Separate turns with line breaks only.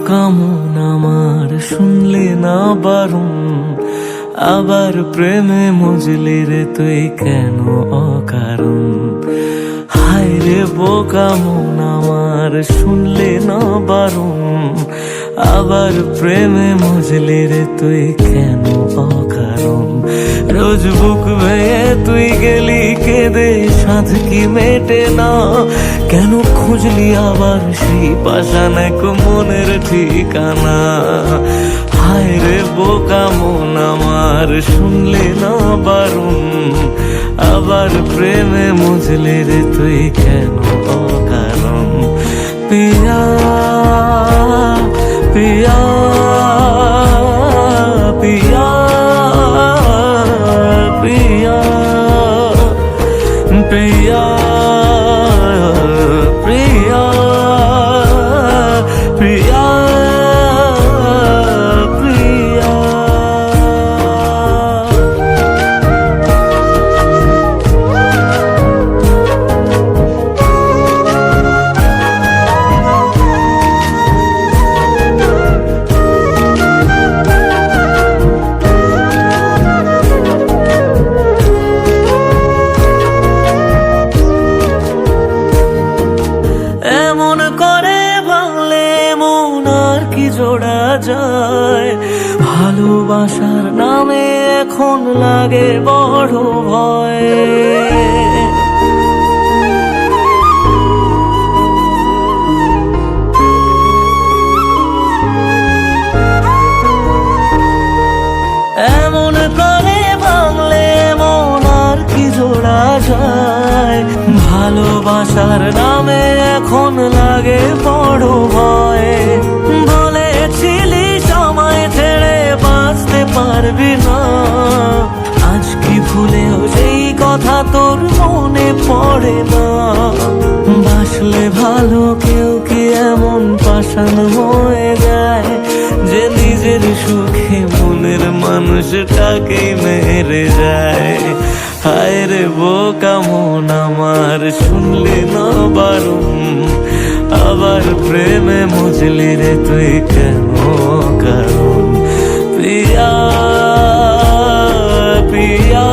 বোকা মন আমার শুনলে না বারণ, আবার প্রেমে মজলি রে তুই কেন অকারণ। হায় রে বোকা মন আমার শুনলে না বারণ, আবার প্রেমে মজলি রে তুই কেন অকারণ। রোজ বুক ভেঙে তুই গেলি কেঁদে সাধ কি মেটে না, কেন খুঁজলি আবার সেই পাষাণ এক মনের ঠিকানা। হায় রে বোকা মন আমার শুনলে না বারণ, আবার প্রেমে মজলে রে তুই কেন অকারণ। পিয়া পিয়া পিয়া পিয়া পিয়া প্রিয়া প্রিয়া প্রিয়া। এমন করে ভাঙলে মন আর কি জোড়া যায়, ভালোবাসার নামে এখন লাগে বড় ভয়। এমন করে ভাঙলে মন আর কি জোড়া যায়, ভালোবাসার নামে এখন লাগে বড় ভয়। বলেছিলি সময় ছেড়ে বাঁচতে পারবি না, আজ কি ভুলেও সেই কথা তোর মনে পড়ে না। বাসলে ভালো কেউ কি এমন পাষাণ হয়ে যায়, যে নিজের সুখে মনের মানুষটাকে মেরে যায়। হায় রে বোকা মন আমার শুনলি না বারণ, আবার প্রেমে মজলি রে তুই কেন কারণ। পিয়া পিয়া